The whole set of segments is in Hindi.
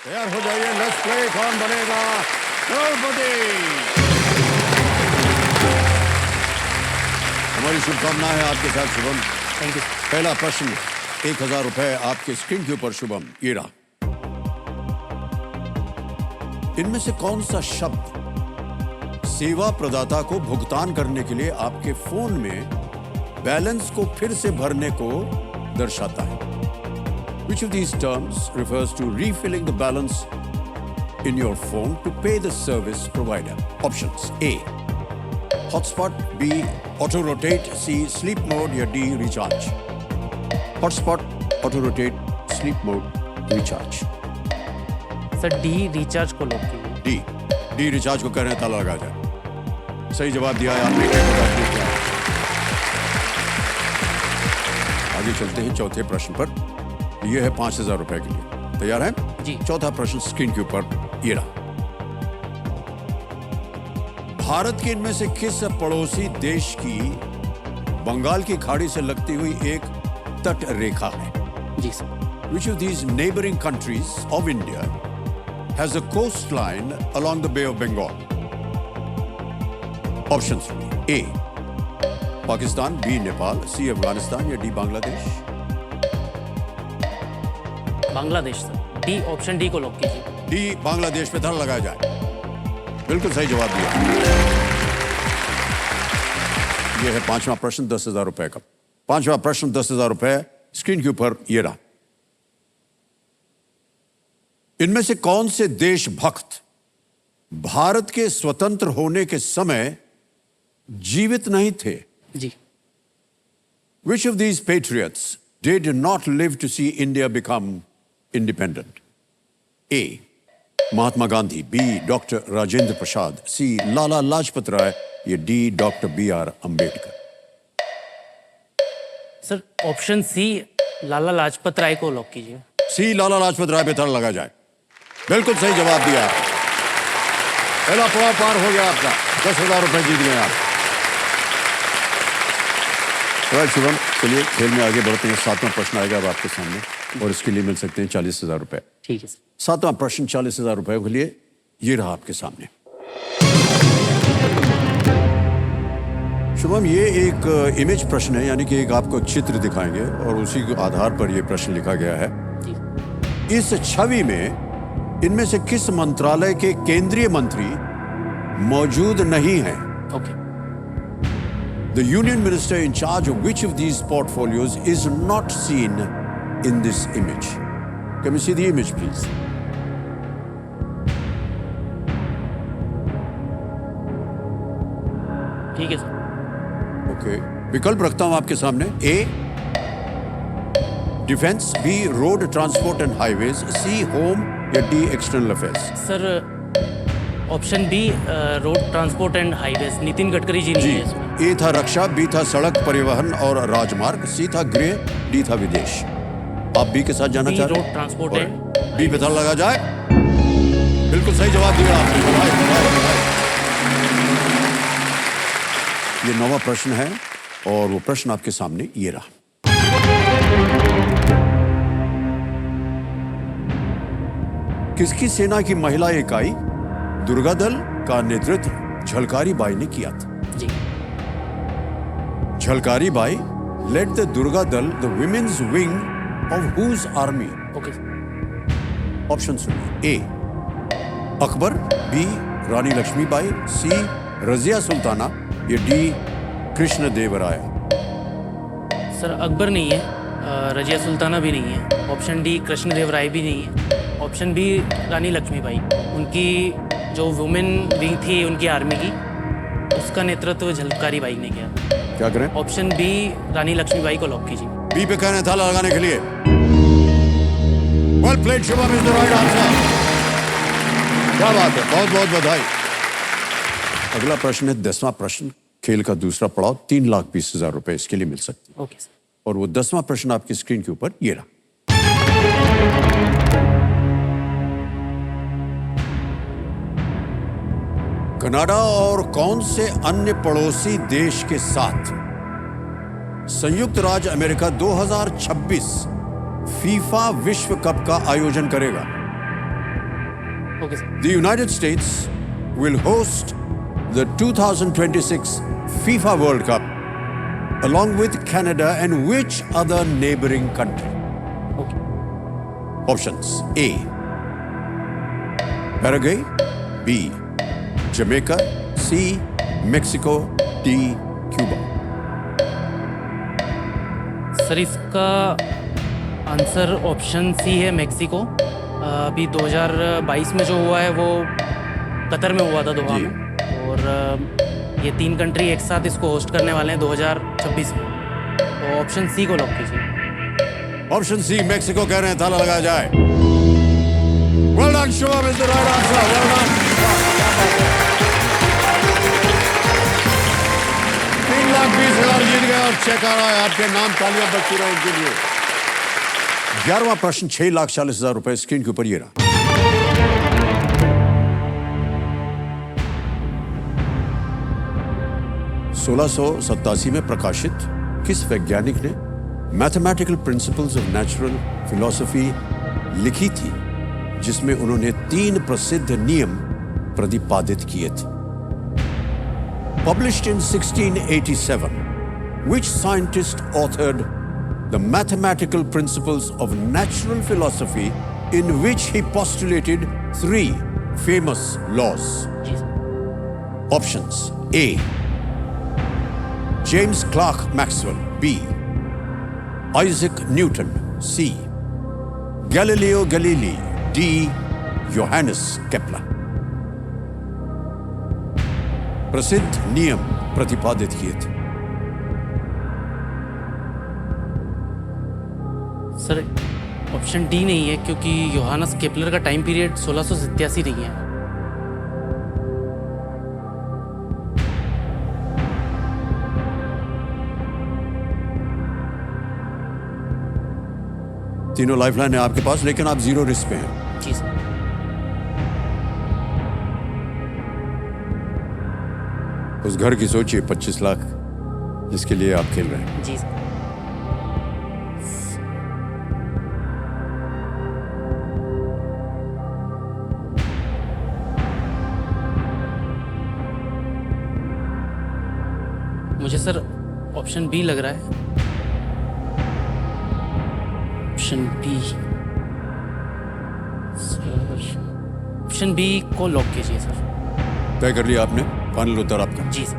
तैयार हो जाइए, लेट्स प्ले। कौन बनेगा करोड़पति? हमारी शुभकामनाएं है आपके साथ शुभम। Thank you. पहला प्रश्न 1000 रुपए आपके स्क्रीन के ऊपर शुभम, ये रहा। इनमें से कौन सा शब्द सेवा प्रदाता को भुगतान करने के लिए आपके फोन में बैलेंस को फिर से भरने को दर्शाता है? Which of these terms refers to refilling the balance in your phone to pay the service provider? Options: A, hotspot; B, auto rotate; C, sleep mode; या D, recharge. Hotspot, auto rotate, sleep mode, recharge. Sir D recharge को लॉक कीजिए। डी रिचार्ज को कह रहे हैं, ताला लगा जाए। सही जवाब दिया है आपने। आगे चलते हैं चौथे प्रश्न पर। यह है 5000 रुपए के लिए। तैयार हैं? जी। चौथा प्रश्न स्क्रीन के ऊपर ये रहा। भारत के इनमें से किस पड़ोसी देश की बंगाल की खाड़ी से लगती हुई एक तट रेखा है? जी sir. Which of these neighboring countries of India has a coastline along the Bay of Bengal? Options: A, Pakistan; B, Nepal; C, Afghanistan; या D, Bangladesh. Bangladesh sir. D, option D को लॉक कीजिए। डी, बांग्लादेश पे धड़ लगाया जाए। बिल्कुल सही जवाब दिया। यह है पांचवा प्रश्न 10,000 रुपए का। पांचवा प्रश्न 10,000 रुपए स्क्रीन के ऊपर ये रहा। इनमें से कौन से देशभक्त भारत के स्वतंत्र होने के समय जीवित नहीं थे? जी। Which of these patriots did not live to see India become independent? A, Mahatma Gandhi; B, doctor Rajendra Prasad; C, Lala Lajpat Rai; या D, doctor B.R. Ambedkar. Sir option C, Lala Lajpat Rai को लॉक कीजिए। C, लाला लाजपत राय पे धड़ लगा जाए। बिल्कुल सही जवाब दिया। पहला पड़ाव पार हो गया आपका। 10,000 रुपए जीत गए आप। शुभम, चलिए खेल में आगे बढ़ते हैं। सातवां प्रश्न आएगा अब आपके सामने और इसके लिए मिल सकते हैं 40,000 रुपए। ठीक है सर। सातवां प्रश्न 40,000 रुपए के लिए ये रहा आपके सामने। शुभम, ये एक इमेज प्रश्न है, यानी कि एक आपको चित्र दिखाएंगे और उसी के आधार पर यह प्रश्न लिखा गया है। जी। इस छवि में इनमें से किस मंत्रालय के केंद्रीय मंत्री मौजूद नहीं हैं? Okay. The union minister in charge of which of these portfolios is not seen in this image? Can we see the image, please? ठीक है सर। Okay. विकल्प रखता हूं आपके सामने। A, defence; B, road transport and highways; C, home; या D, external affairs. Sir option B, road transport and highways, Nitin Gadkari ji नहीं है इसमें। ए था रक्षा, बी था सड़क परिवहन और राजमार्ग, सी था गृह, डी था विदेश। आप बी के साथ जाना चाह रहे हैं? रोड ट्रांसपोर्ट एंड बी पे धड़ लगा जाए। बिल्कुल सही जवाब दिया आपने। बधाई, बधाई, बधाई। ये 9वां प्रश्न है और वो प्रश्न आपके सामने ये रहा। किसकी सेना की महिला इकाई दुर्गा दल का नेतृत्व झलकारी बाई ने किया था? जी। Jhalkari Bai led the Durga Dal, the women's wing of whose army? Okay. Option सुनिए। A, Akbar; B, Rani Lakshmibai; C, Razia Sultana; या D, कृष्ण देवराय। सर अकबर नहीं है, रजिया सुल्ताना भी नहीं है, ऑप्शन डी कृष्ण देव राय भी नहीं है, ऑप्शन बी रानी लक्ष्मीबाई। उनकी जो वुमेन विंग थी उनकी आर्मी की, उसका नेतृत्व झलकारी बाई ने किया। क्या करें? ऑप्शन बी रानी लक्ष्मीबाई को लॉक कीजिए। बी पे कहने ताला लगाने के लिए। Well played Shubham, is the right answer. क्या बात है, बहुत बहुत बधाई। अगला प्रश्न है 10वां प्रश्न, खेल का दूसरा पड़ाव। 3,20,000 रुपए इसके लिए मिल सकते हैं। Okay sir. और वो 10वां प्रश्न आपकी स्क्रीन के ऊपर ये रहा। कनाडा और कौन से अन्य पड़ोसी देश के साथ संयुक्त राज्य अमेरिका 2026 फीफा विश्व कप का आयोजन करेगा? Okay sir. The United States will host the 2026 FIFA World Cup along with Canada and which other neighboring country? Okay Options: A. Paraguay, B. Jamaica, C. Mexico, D. Cuba. Sir इसका आंसर ऑप्शन सी है, मैक्सिको। अभी 2022 में जो हुआ है वो कतर में हुआ था, दोहा जी। में। और ये 3 कंट्री एक साथ इसको होस्ट करने वाले हैं 2026 में। तो ऑप्शन सी को लॉक कीजिए। ऑप्शन सी मैक्सिको कह रहे हैं, ताला लगाया जाए। Well done, Shubham is the right answer. Well done. 3,20,000 जीत गए और चेक आ रहा है आपके नाम। तालियां बजती रहे इनके लिए। 11वां प्रश्न, 6,40,000 रुपए स्क्रीन के ऊपर ये रहा। (1687) में प्रकाशित किस वैज्ञानिक ने mathematical principles of natural philosophy लिखी थी, जिसमें उन्होंने 3 प्रसिद्ध नियम प्रतिपादित किए थे? Published in 1687, which scientist authored the mathematical principles of natural philosophy, in which he postulated 3 famous laws? जी sir. Options: A. James Clerk Maxwell, B. Isaac Newton, C. Galileo Galilei, D. Johannes Kepler. प्रसिद्ध नियम प्रतिपादित किए थे। सर ऑप्शन डी नहीं है, क्योंकि योहानस केपलर का टाइम पीरियड 1687 नहीं है। तीनों लाइफलाइन है आपके पास, लेकिन आप 0 रिस्क पे हैं। जी सर। उस घर की सोचिए, 25 लाख, जिसके लिए आप खेल रहे हैं। जी सर। मुझे सर ऑप्शन बी लग रहा है। Option B sir, option B को लॉक कीजिए सर। तय कर लिया आपने? फाइनल उत्तर आपका? जी सर।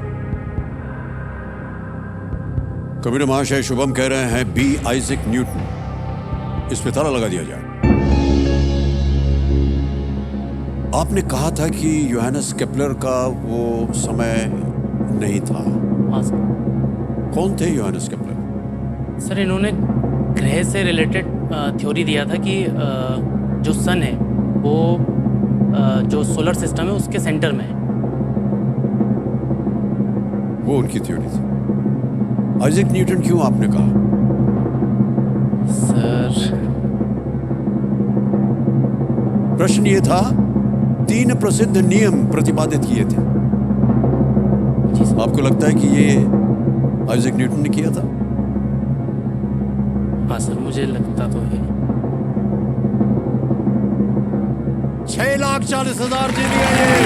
कबीर महाशय शुभम कह रहे हैं बी, आइजैक न्यूटन। इस पे ताला लगा दिया जाए। आपने कहा था कि योहानस केपलर का वो समय नहीं था। हाँ सर। कौन थे योहानस केपलर? सर इन्होंने ग्रह से रिलेटेड थ्योरी दिया था कि जो सन है वो जो सोलर सिस्टम है उसके सेंटर में है। वो उनकी थ्योरी थी। आइजैक न्यूटन क्यों आपने कहा? सर प्रश्न ये था, 3 प्रसिद्ध नियम प्रतिपादित किए थे। जी सर। आपको लगता है कि ये आइजैक न्यूटन ने किया था? हाँ सर, मुझे लगता तो है। 6,40,000 जीत गए।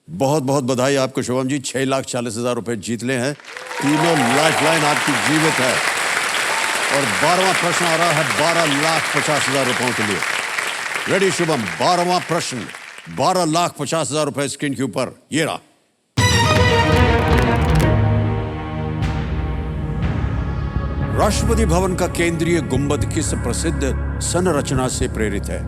बहुत बहुत बधाई आपको शुभम जी, 6,40,000 रुपए जीत ले हैं। तीनों लाइफलाइन आपकी जीवित है। और 12वां प्रश्न आ रहा है 12,50,000 रुपयों के लिए। रेडी शुभम? 12वां प्रश्न, 12,50,000 रुपए स्क्रीन के ऊपर ये रहा। राष्ट्रपति भवन का केंद्रीय गुंबद किस प्रसिद्ध संरचना से प्रेरित है?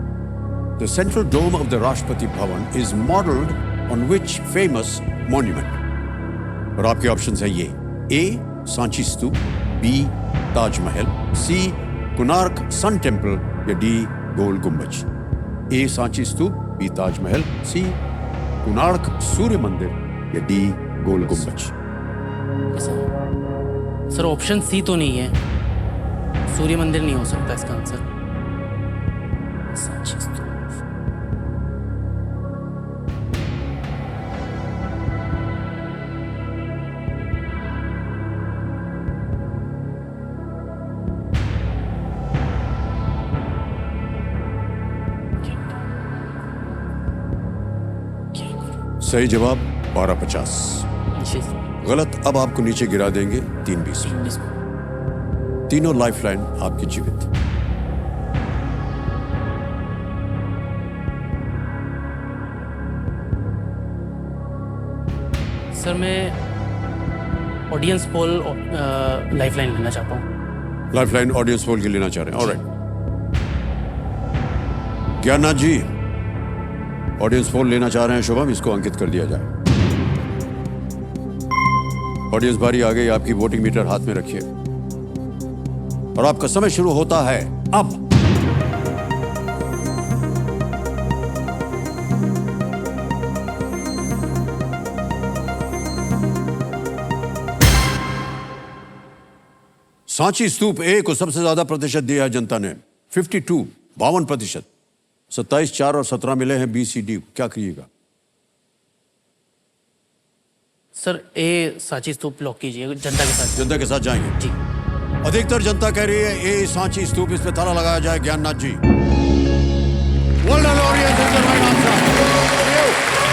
The central dome of the Rashtrapati Bhavan is modelled on which famous monument? और आपके ऑप्शंस है ये: A, Sanchi Stupa, B, Taj Mahal, C, Konark sun temple, या D, Gol Gumbaz. A, Sanchi Stupa, B, Taj Mahal, C, Konark सूर्य मंदिर, या डी, गोल गुंबज। सर ऑप्शन सी तो नहीं है, सूर्य मंदिर नहीं हो सकता इसका आंसर। सांची स्तूप। सही जवाब 1250। जी गलत। अब आपको नीचे गिरा देंगे 320। 320। तीनों लाइफलाइन आपकी जीवित। सर मैं ऑडियंस पोल लाइफलाइन लेना चाहता हूँ। लाइफलाइन ऑडियंस पोल की लेना चाह रहे हैं। ऑलराइट, ज्ञाननाथ जी ऑडियंस पोल लेना चाह रहे हैं। शुभम, इसको अंकित कर दिया जाए। ऑडियंस बारी आ गई, आपकी वोटिंग मीटर हाथ में रखिए और आपका समय शुरू होता है अब। सांची स्तूप ए को सबसे ज्यादा प्रतिशत दिया है जनता ने, 52, 52%। 27, 4 और 17 मिले हैं बी सी डी। क्या करिएगा? Sir A Sanchi Stupa lock कीजिए, जनता के साथ। जनता के साथ जाएंगे जी। अधिकतर जनता कह रही है ए सांची स्तूप, इस पे ताला लगाया जाए। ज्ञाननाथ जी, Well done, audience. That's the right answer.